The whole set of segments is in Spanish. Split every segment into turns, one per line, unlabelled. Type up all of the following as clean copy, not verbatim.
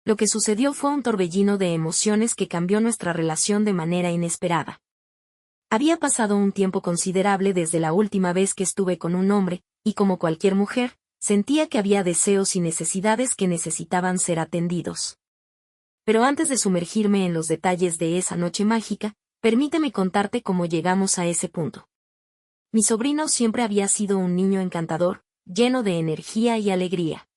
Lo que sucedió fue un torbellino de emociones que cambió nuestra relación de manera inesperada. Había pasado un tiempo considerable desde la última vez que estuve con un hombre, y como cualquier mujer, sentía que había deseos y necesidades que necesitaban ser atendidos. Pero antes de sumergirme en los detalles de esa noche mágica, permíteme contarte cómo llegamos a ese punto. Mi sobrino siempre había sido un niño encantador, lleno de energía y alegría.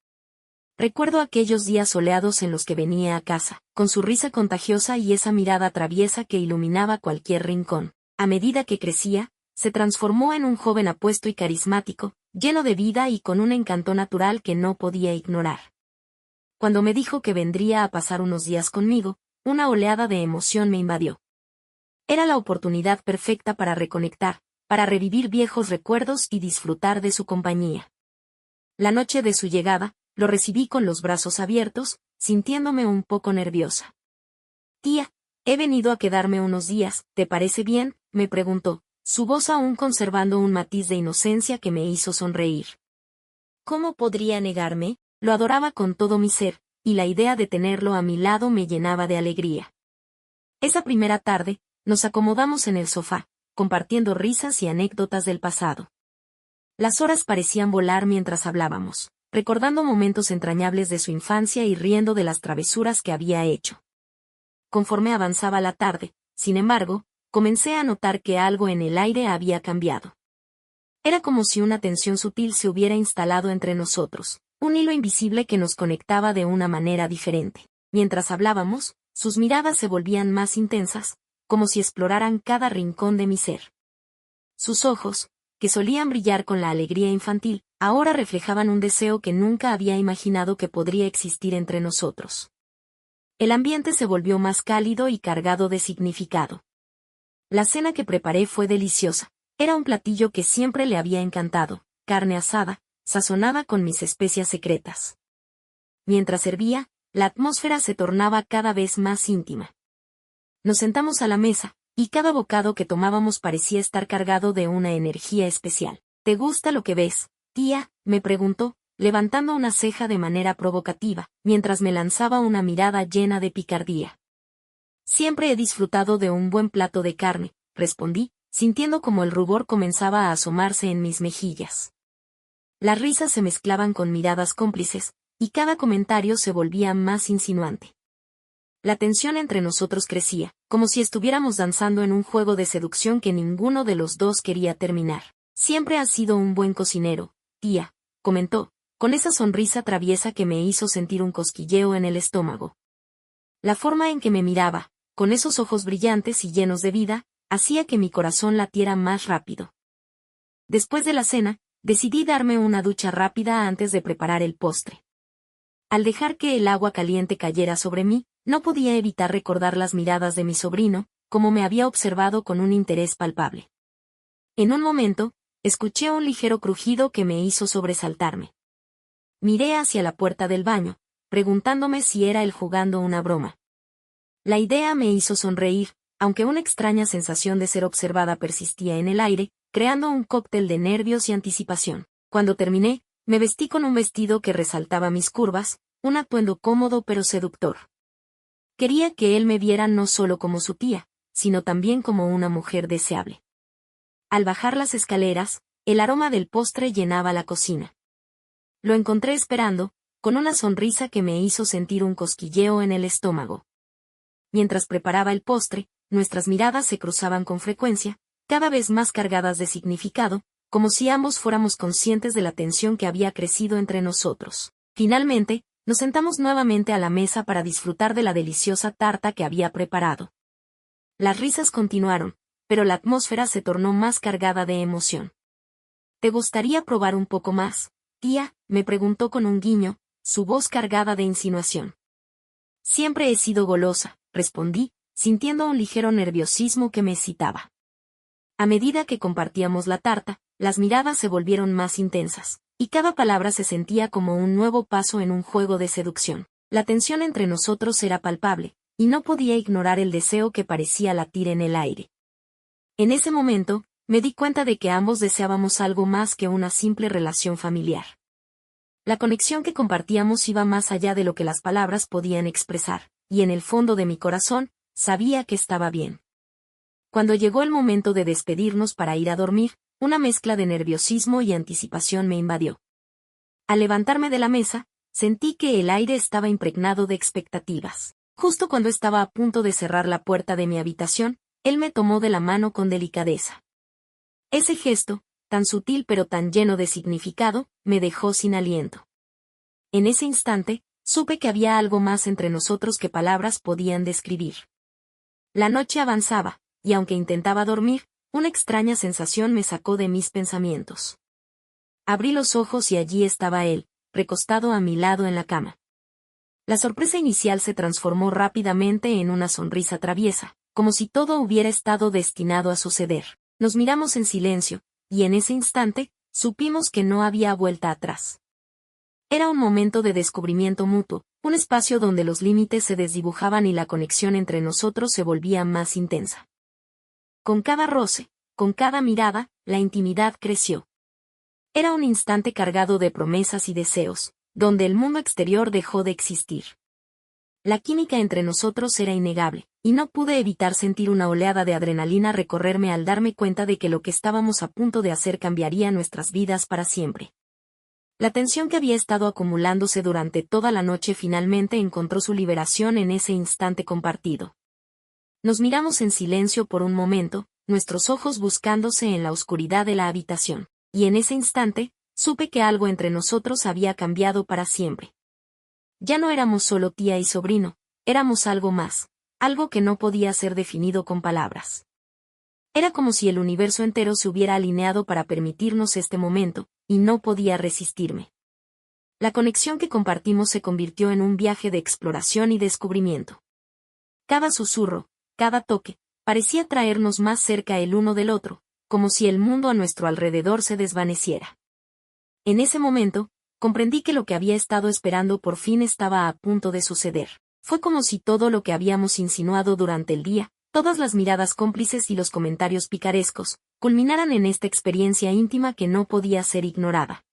Recuerdo aquellos días soleados en los que venía a casa, con su risa contagiosa y esa mirada traviesa que iluminaba cualquier rincón. A medida que crecía, se transformó en un joven apuesto y carismático, lleno de vida y con un encanto natural que no podía ignorar. Cuando me dijo que vendría a pasar unos días conmigo, una oleada de emoción me invadió. Era la oportunidad perfecta para reconectar, para revivir viejos recuerdos y disfrutar de su compañía. La noche de su llegada, lo recibí con los brazos abiertos, sintiéndome un poco nerviosa. «Tía, he venido a quedarme unos días, ¿te parece bien?», me preguntó, su voz aún conservando un matiz de inocencia que me hizo sonreír. ¿Cómo podría negarme? Lo adoraba con todo mi ser, y la idea de tenerlo a mi lado me llenaba de alegría. Esa primera tarde, nos acomodamos en el sofá, compartiendo risas y anécdotas del pasado. Las horas parecían volar mientras hablábamos, recordando momentos entrañables de su infancia y riendo de las travesuras que había hecho. Conforme avanzaba la tarde, sin embargo, comencé a notar que algo en el aire había cambiado. Era como si una tensión sutil se hubiera instalado entre nosotros, un hilo invisible que nos conectaba de una manera diferente. Mientras hablábamos, sus miradas se volvían más intensas, como si exploraran cada rincón de mi ser. Sus ojos, que solían brillar con la alegría infantil, ahora reflejaban un deseo que nunca había imaginado que podría existir entre nosotros. El ambiente se volvió más cálido y cargado de significado. La cena que preparé fue deliciosa. Era un platillo que siempre le había encantado, carne asada, sazonada con mis especias secretas. Mientras servía, la atmósfera se tornaba cada vez más íntima. Nos sentamos a la mesa, y cada bocado que tomábamos parecía estar cargado de una energía especial. «¿Te gusta lo que ves, tía?», me preguntó, levantando una ceja de manera provocativa, mientras me lanzaba una mirada llena de picardía. «Siempre he disfrutado de un buen plato de carne», respondí, sintiendo como el rubor comenzaba a asomarse en mis mejillas. Las risas se mezclaban con miradas cómplices, y cada comentario se volvía más insinuante. La tensión entre nosotros crecía, como si estuviéramos danzando en un juego de seducción que ninguno de los dos quería terminar. «Siempre has sido un buen cocinero, tía», comentó, con esa sonrisa traviesa que me hizo sentir un cosquilleo en el estómago. La forma en que me miraba, con esos ojos brillantes y llenos de vida, hacía que mi corazón latiera más rápido. Después de la cena, decidí darme una ducha rápida antes de preparar el postre. Al dejar que el agua caliente cayera sobre mí, no podía evitar recordar las miradas de mi sobrino, como me había observado con un interés palpable. En un momento, escuché un ligero crujido que me hizo sobresaltarme. Miré hacia la puerta del baño, preguntándome si era él jugando una broma. La idea me hizo sonreír, aunque una extraña sensación de ser observada persistía en el aire, creando un cóctel de nervios y anticipación. Cuando terminé, me vestí con un vestido que resaltaba mis curvas, un atuendo cómodo pero seductor. Quería que él me viera no solo como su tía, sino también como una mujer deseable. Al bajar las escaleras, el aroma del postre llenaba la cocina. Lo encontré esperando, con una sonrisa que me hizo sentir un cosquilleo en el estómago. Mientras preparaba el postre, nuestras miradas se cruzaban con frecuencia, cada vez más cargadas de significado, como si ambos fuéramos conscientes de la tensión que había crecido entre nosotros. Finalmente, nos sentamos nuevamente a la mesa para disfrutar de la deliciosa tarta que había preparado. Las risas continuaron, pero la atmósfera se tornó más cargada de emoción. «¿Te gustaría probar un poco más, tía?», me preguntó con un guiño, su voz cargada de insinuación. «Siempre he sido golosa», respondí, sintiendo un ligero nerviosismo que me excitaba. A medida que compartíamos la tarta, las miradas se volvieron más intensas, y cada palabra se sentía como un nuevo paso en un juego de seducción. La tensión entre nosotros era palpable, y no podía ignorar el deseo que parecía latir en el aire. En ese momento, me di cuenta de que ambos deseábamos algo más que una simple relación familiar. La conexión que compartíamos iba más allá de lo que las palabras podían expresar, y en el fondo de mi corazón, sabía que estaba bien. Cuando llegó el momento de despedirnos para ir a dormir, una mezcla de nerviosismo y anticipación me invadió. Al levantarme de la mesa, sentí que el aire estaba impregnado de expectativas. Justo cuando estaba a punto de cerrar la puerta de mi habitación, él me tomó de la mano con delicadeza. Ese gesto, tan sutil pero tan lleno de significado, me dejó sin aliento. En ese instante, supe que había algo más entre nosotros que palabras podían describir. La noche avanzaba, y aunque intentaba dormir, una extraña sensación me sacó de mis pensamientos. Abrí los ojos y allí estaba él, recostado a mi lado en la cama. La sorpresa inicial se transformó rápidamente en una sonrisa traviesa, como si todo hubiera estado destinado a suceder. Nos miramos en silencio, y en ese instante, supimos que no había vuelta atrás. Era un momento de descubrimiento mutuo, un espacio donde los límites se desdibujaban y la conexión entre nosotros se volvía más intensa. Con cada roce, con cada mirada, la intimidad creció. Era un instante cargado de promesas y deseos, donde el mundo exterior dejó de existir. La química entre nosotros era innegable, y no pude evitar sentir una oleada de adrenalina recorrerme al darme cuenta de que lo que estábamos a punto de hacer cambiaría nuestras vidas para siempre. La tensión que había estado acumulándose durante toda la noche finalmente encontró su liberación en ese instante compartido. Nos miramos en silencio por un momento, nuestros ojos buscándose en la oscuridad de la habitación, y en ese instante, supe que algo entre nosotros había cambiado para siempre. Ya no éramos solo tía y sobrino, éramos algo más, algo que no podía ser definido con palabras. Era como si el universo entero se hubiera alineado para permitirnos este momento, y no podía resistirme. La conexión que compartimos se convirtió en un viaje de exploración y descubrimiento. Cada susurro, cada toque, parecía traernos más cerca el uno del otro, como si el mundo a nuestro alrededor se desvaneciera. En ese momento, comprendí que lo que había estado esperando por fin estaba a punto de suceder. Fue como si todo lo que habíamos insinuado durante el día, todas las miradas cómplices y los comentarios picarescos, culminaran en esta experiencia íntima que no podía ser ignorada.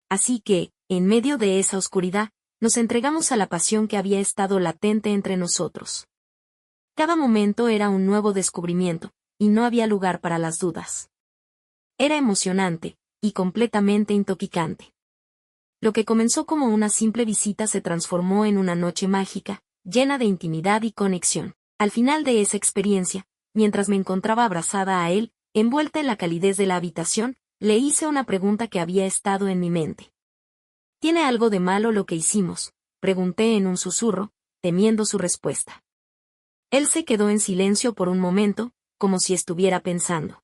Así que, en medio de esa oscuridad, nos entregamos a la pasión que había estado latente entre nosotros. Cada momento era un nuevo descubrimiento, y no había lugar para las dudas. Era emocionante, y completamente intoxicante. Lo que comenzó como una simple visita se transformó en una noche mágica, llena de intimidad y conexión. Al final de esa experiencia, mientras me encontraba abrazada a él, envuelta en la calidez de la habitación, le hice una pregunta que había estado en mi mente. ¿Tiene algo de malo lo que hicimos?, pregunté en un susurro, temiendo su respuesta. Él se quedó en silencio por un momento, como si estuviera pensando.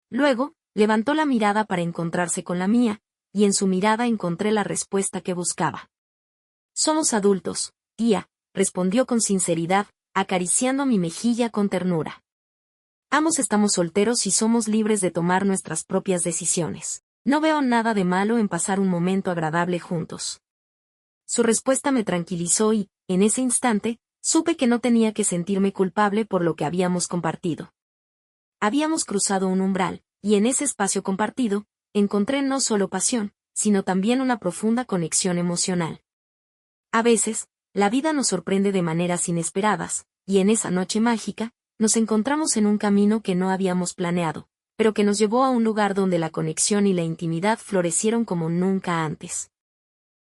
Luego, levantó la mirada para encontrarse con la mía, y en su mirada encontré la respuesta que buscaba. Somos adultos, tía, respondió con sinceridad, acariciando mi mejilla con ternura. Ambos estamos solteros y somos libres de tomar nuestras propias decisiones. No veo nada de malo en pasar un momento agradable juntos. Su respuesta me tranquilizó y, en ese instante, supe que no tenía que sentirme culpable por lo que habíamos compartido. Habíamos cruzado un umbral, y en ese espacio compartido, encontré no solo pasión, sino también una profunda conexión emocional. A veces, la vida nos sorprende de maneras inesperadas, y en esa noche mágica, nos encontramos en un camino que no habíamos planeado, pero que nos llevó a un lugar donde la conexión y la intimidad florecieron como nunca antes.